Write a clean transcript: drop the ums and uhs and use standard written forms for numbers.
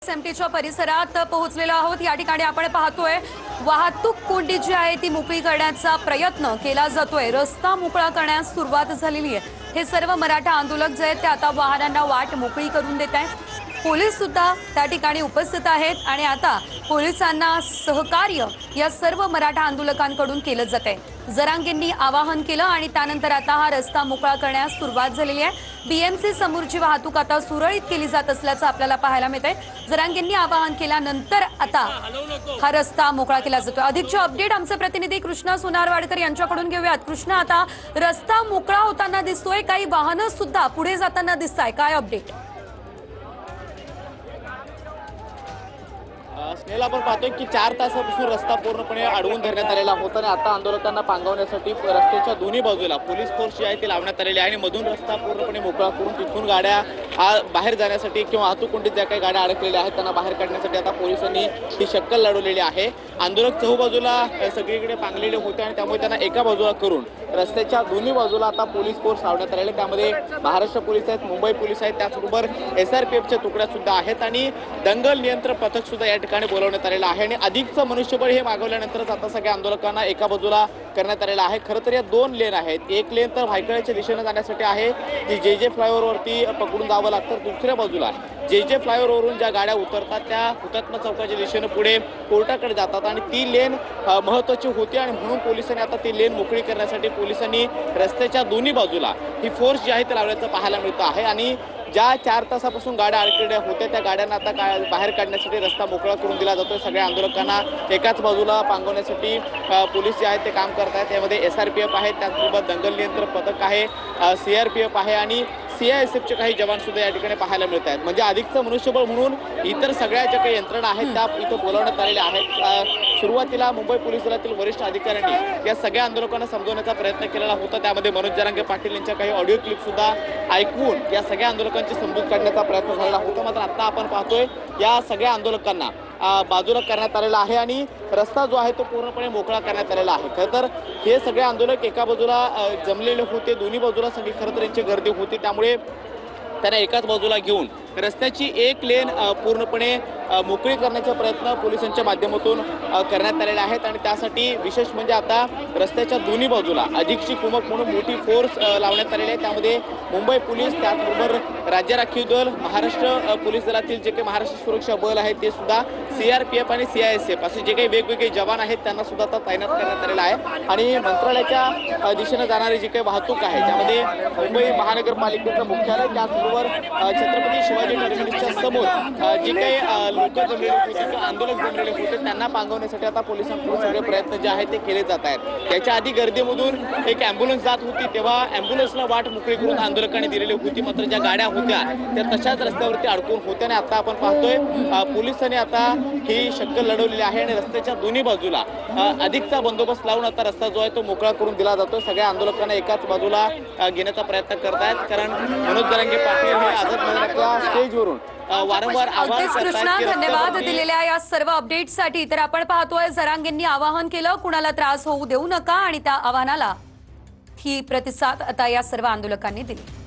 एसएमटीच्या परिसरात पोहोचलेलो आहोत। या ठिकाणी आपण पाहतोय वाहतूक कोंडी जी आहे ती मोकळी करण्याचा प्रयत्न केला जातोय। रस्ता मोकळा करण्यास सुरुवात झालेली आहे। हे सर्व मराठा आंदोलक जे आहेत ते आता वाहनांना वाट मोकळी करून देत आहेत। पोलीस सुद्धा त्या ठिकाणी उपस्थित आहेत आणि आता पोलिसांना सहकार्य या सर्व मराठा आंदोलकांकडून केलं जात आहे। जरांगेंनी आवाहन केलं आणि त्यानंतर आता हा रस्ता मोकळा करण्यास सुरुवात झालेली आहे। बीएमसी समोरची वाहतूक आता सुरळीत केली जात असल्याचं आपल्याला पाहायला मिळतंय। जरांगेंनी आवाहन केल्यानंतर आता हा रस्ता मोकळा केला जातो। अधिकचे अपडेट आमचे प्रतिनिधी कृष्णा सोनारवाडकर यांच्याकडून घेऊयात। कृष्णा, आता रस्ता मोकळा होताना दिसतोय, काही वाहनं सुद्धा पुढे जाताना दिसताय, काय अपडेट? स्नेहल, आपण पाहतोय की 4 तासापासून रस्ता पूर्णपणे अडवून धरण्यात आलेला होता आणि आता आंदोलकांना पांगवण्यासाठी रस्त्याच्या दोन्ही बाजूला पोलीस फोर्स जी आहे ती लावण्यात आलेली आहे आणि मधून रस्ता पूर्णपणे मोकळा करून तिथून गाड्या बाहेर जाण्यासाठी किंवा वाहतूक कोंडीत ज्या काही गाड्या अडकलेल्या आहेत त्यांना बाहेर काढण्यासाठी आता पोलिसांनी ही शक्कल लढवलेली आहे। आंदोलक चहूबाजूला सगळीकडे पांगलेले होते आणि त्यामुळे त्यांना एका बाजूला करून रस्त्याच्या दोन्ही बाजूला आता पोलीस फोर्स लावण्यात आलेले। त्यामध्ये महाराष्ट्र पोलीस आहेत, मुंबई पोलीस आहेत, त्याचबरोबर SRPFच्या तुकड्या सुद्धा आहेत आणि दंगल नियंत्रण पथक सुद्धा या ठिकाणी बोलवण्यात आलेलं आहे आणि अधिकचं मनुष्यबळ हे मागवल्यानंतरच आता सगळ्या आंदोलकांना एका बाजूला करण्यात आलेलं आहे। खरं तर या 2 लेन आहेत। एक लेन तर भायखळ्याच्या दिशेने जाण्यासाठी आहे, ती JJ फ्लायओव्हरवरती पकडून जावं लागतं। दुसऱ्या बाजूला JJ फ्लायओव्हरवरून ज्या गाड्या उतरतात त्या हुतात्मा चौकाच्या दिशेने पुढे कोर्टाकडे जातात आणि ती लेन महत्त्वाची होती आणि म्हणून पोलिसांनी आता ती लेन मोकळी करण्यासाठी पोलिसांनी रस्त्याच्या दोन्ही बाजूला ही फोर्स जी आहे ती लावण्याचं पाहायला मिळतं आहे आणि ज्या 4 तासापासून गाड्या अडकलेल्या होत्या त्या गाड्यांना आता बाहेर काढण्यासाठी रस्ता मोकळा करून दिला जातोय। सगळ्या आंदोलकांना एकाच बाजूला पांगवण्यासाठी पोलीस जे आहेत ते काम करत आहेत। त्यामध्ये SRPF आहे, त्याचबरोबर दंगल नियंत्रण पथक आहे, CRPF आहे आणि CISFचे काही जवान सुद्धा या ठिकाणी पाहायला मिळत आहेत। म्हणजे अधिकचं मनुष्यबळ म्हणून इतर सगळ्या ज्या काही यंत्रणा आहेत त्या इथं बोलावण्यात आलेल्या आहेत। सुरुवातीला मुंबई पोलीस दलातील वरिष्ठ अधिकाऱ्यांनी या सगळ्या आंदोलकांना समजवण्याचा प्रयत्न केलेला होता। त्यामध्ये मनोज जरांगे पाटील यांच्या काही ऑडिओ क्लिप सुद्धा ऐकून या सगळ्या आंदोलकांची समजूत काढण्याचा प्रयत्न झालेला होता। मात्र आता आपण पाहतोय या सगळ्या आंदोलकांना बाजूला करण्यात आलेला आहे आणि रस्ता जो आहे तो पूर्णपणे मोकळा करण्यात आलेला आहे। खरं तर हे सगळे आंदोलक एका बाजूला जमलेले होते, दोन्ही बाजूला सगळी खरं तर यांची गर्दी होती, त्यामुळे त्यांना एकाच बाजूला घेऊन रस्त्याची एक लेन पूर्णपणे मोकळी करण्याचा प्रयत्न पोलिसांच्या माध्यमातून करण्यात आलेले आहेत आणि त्यासाठी विशेष म्हणजे आता रस्त्याच्या दोन्ही बाजूला अधिकची कुमक म्हणून मोठी फोर्स लावण्यात आलेली आहे। त्यामध्ये मुंबई पोलीस, त्याचबरोबर राज्य राखीव दल, महाराष्ट्र पोलीस दलातील जे काही महाराष्ट्र सुरक्षा बल आहे ते सुद्धा, CRPF आणि CISF असे जे काही वेगवेगळे जवान आहेत त्यांना सुद्धा आता तैनात करण्यात आलेला आहे आणि मंत्रालयाच्या दिशेने जाणारी जी काही वाहतूक आहे त्यामध्ये मुंबई महानगरपालिकेचं मुख्यालय, त्याचबरोबर छत्रपती शिवाजी टर्मिनसच्या समोर जे काही लोक जमलेले होते किंवा आंदोलक जमलेले होते त्यांना पांगवण्यासाठी आता पोलिसांकडून सगळे प्रयत्न जे आहेत ते केले जात आहेत। याच्या आधी गर्दीमधून एक ॲम्ब्युलन्स जात होती तेव्हा ॲम्ब्युलन्सला वाट मोकळी करून आंदोलकांनी दिलेली होती, मात्र ज्या गाड्या होत्या त्या तशाच रस्त्यावरती अडकून होत्या आणि आता आपण पाहतोय पोलिसांनी आता ही शक्कल लढवलेली आहे आणि रस्त्याच्या दोन्ही बाजूला अधिकचा बंदोबस्त लावून आता रस्ता जो आहे तो मोकळा करून दिला जातोय। सगळ्या आंदोलकांना एकाच बाजूला घेण्याचा प्रयत्न करतायत, कारण मनोज जरांगे पाटील हे आझाद मैदानाच्या स्टेजवरून वारंवार आवाज करतायत। धन्यवाद दिलेल्या या सर्व अपडेट्ससाठी। तर आपण पाहतोय जरांगेंनी आवाहन केलं, कुणाला त्रास होऊ देऊ नका आणि त्या आवाहनाला ही प्रतिसाद आता या सर्व आंदोलकांनी दिली।